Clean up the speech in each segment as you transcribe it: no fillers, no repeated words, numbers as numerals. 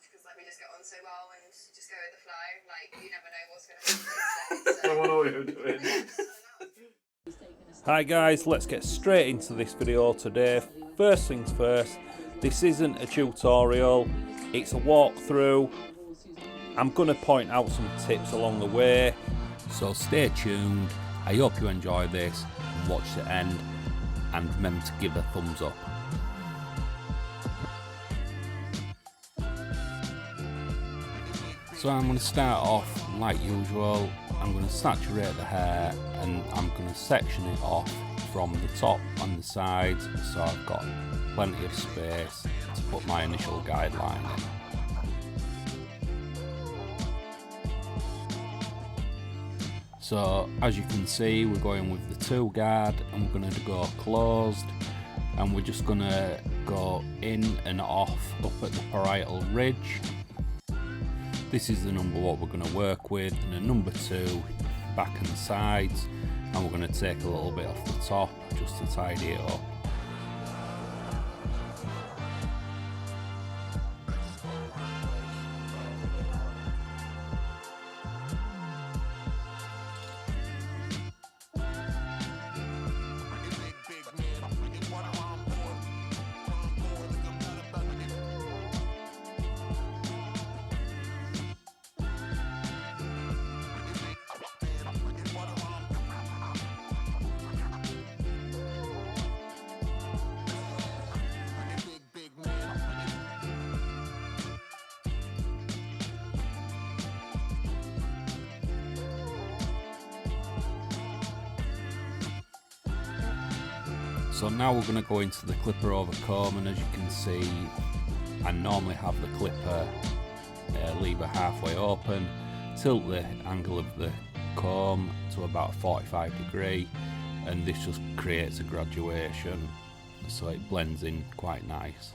much because like we just get on so well and just go with the flow. Like you never know what's going to happen. I don't know what you're doing. Hi guys, let's get straight into this video today. First things first, this isn't a tutorial, it's a walkthrough. I'm going to point out some tips along the way, so stay tuned. I hope you enjoy this and watch the end, and remember to give a thumbs up. So I'm going to start off like usual. I'm going to saturate the hair and I'm going to section it off from the top and the sides, so I've got plenty of space to put my initial guideline in. So as you can see, we're going with the 2 guard and we're going to go closed, and we're just going to go in and off up at the parietal ridge. This is the number what we're going to work with, and a number 2 back and sides, and we're going to take a little bit off the top just to tidy it up. So now we're going to go into the clipper over comb, and as you can see, I normally have the clipper lever halfway open, tilt the angle of the comb to about 45 degrees, and this just creates a graduation, so it blends in quite nice.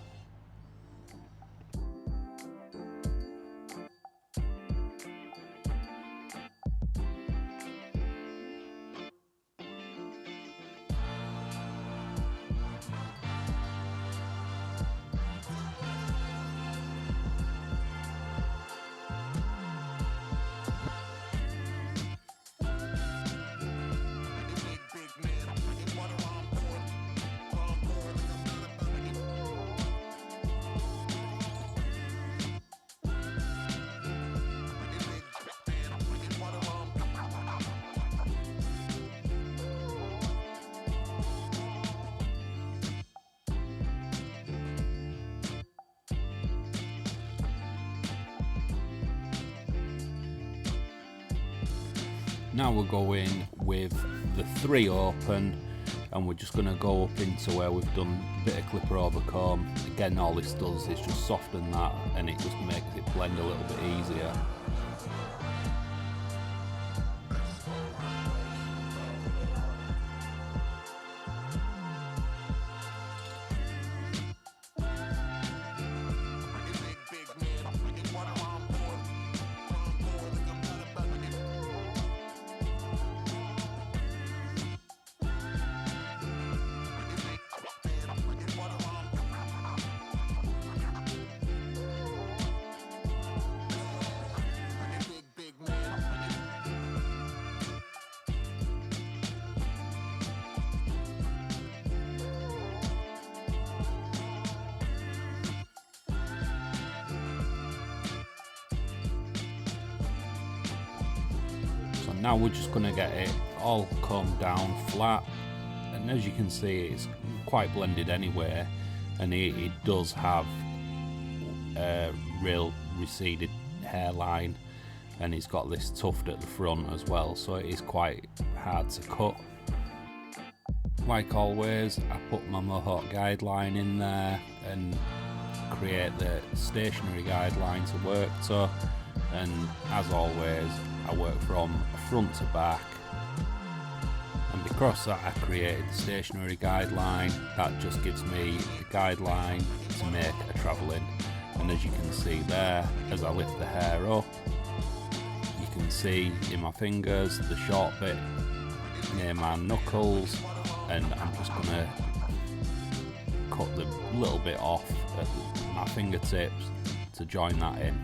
Now we'll go in with the 3 open, and we're just going to go up into where we've done a bit of clipper over comb. Again, all this does is just soften that, and it just makes it blend a little bit easier. Now we're just going to get it all combed down flat, and as you can see, it's quite blended anyway, and it does have a real receded hairline, and it's got this tuft at the front as well, so it is quite hard to cut. Like always, I put my mohawk guideline in there and create the stationary guideline to work to, and as always I work from front to back, and because that I created the stationary guideline, that just gives me the guideline to make a travelling. And as you can see there, as I lift the hair up, you can see in my fingers the short bit near my knuckles, and I'm just going to cut the little bit off at my fingertips to join that in.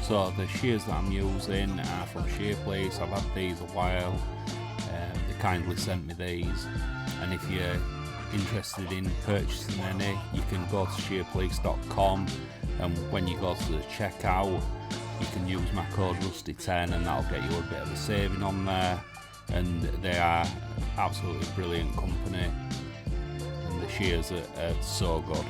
So the shears that I'm using are from ShearPolice. I've had these a while. They kindly sent me these, and if you're interested in purchasing any, you can go to shearpolice.com, and when you go to the checkout you can use my code Rusty10 and that'll get you a bit of a saving on there. And they are absolutely brilliant company, and the shears are so good.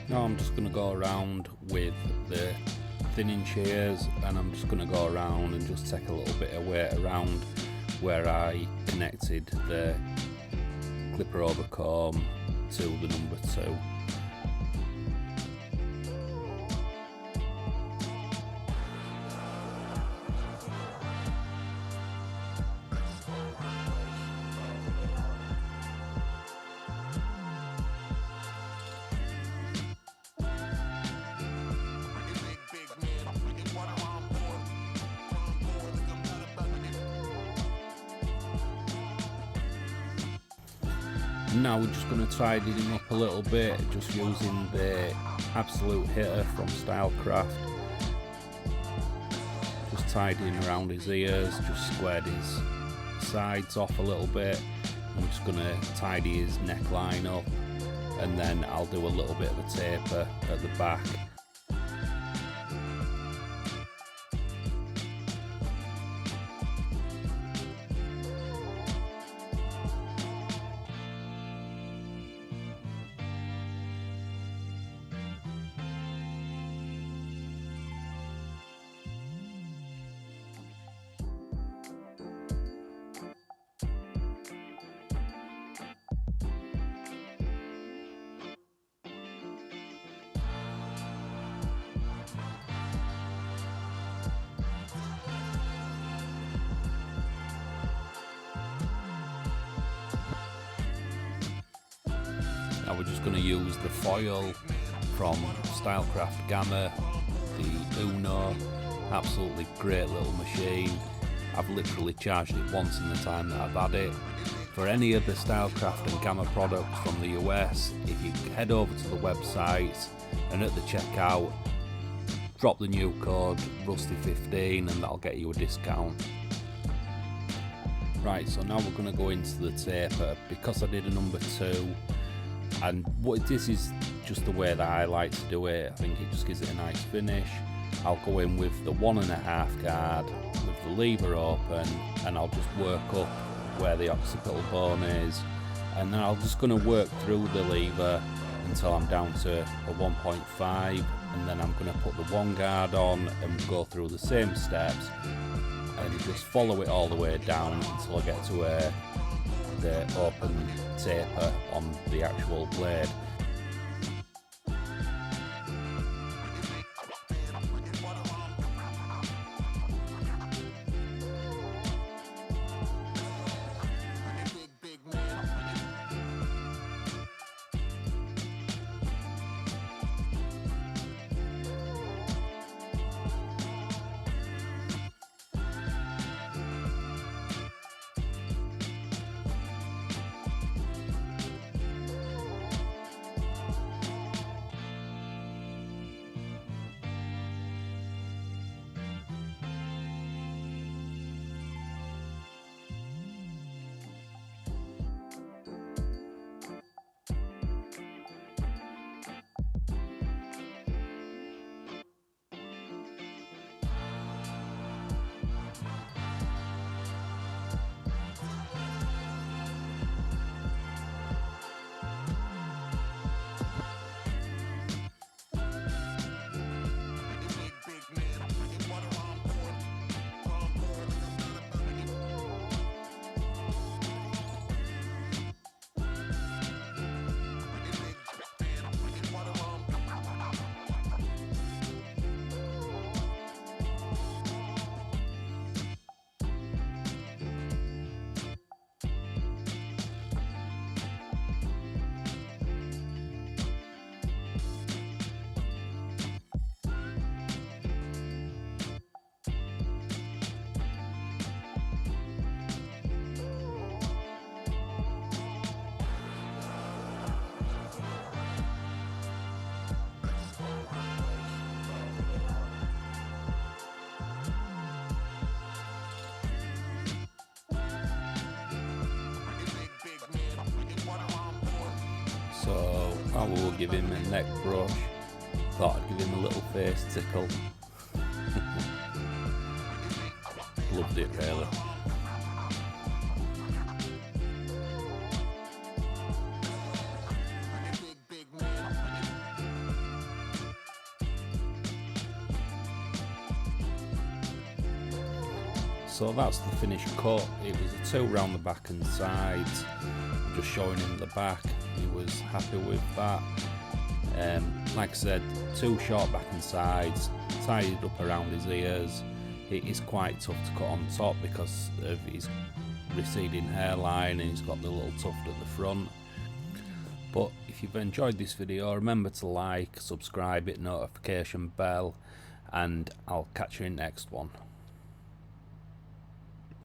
Now I'm just going to go around with the thinning shears, and I'm just going to go around and just take a little bit of weight around where I connected the clipper over comb to the number 2. And now we're just going to tidy him up a little bit, just using the absolute hitter from StyleCraft. Just tidying around his ears, just squared his sides off a little bit. I'm just going to tidy his neckline up, and then I'll do a little bit of a taper at the back. Now we're just going to use the foil from StyleCraft Gamma, the Uno. Absolutely great little machine. I've literally charged it once in the time that I've had it. For any of the StyleCraft and Gamma products from the US, if you head over to the website and at the checkout, drop the new code Rusty15 and that'll get you a discount. Right, so now we're going to go into the taper. Because I did a number 2, and this is just the way that I like to do it, I think it just gives it a nice finish. I'll go in with the 1.5 guard with the lever open, and I'll just work up where the occipital bone is, and then I'm just going to work through the lever until I'm down to a 1.5, and then I'm going to put the 1 guard on and go through the same steps and just follow it all the way down until I get to the open taper on the actual blade. while we were giving him a neck brush, thought I'd give him a little face tickle. Loved it really. So that's the finished cut. It was a 2 round the back and sides, just showing him the back. He was happy with that. Like I said, 2 short back and sides, tied up around his ears. It is quite tough to cut on top because of his receding hairline, and he's got the little tuft at the front. But if you've enjoyed this video, remember to like, subscribe, hit notification bell, and I'll catch you in the next one.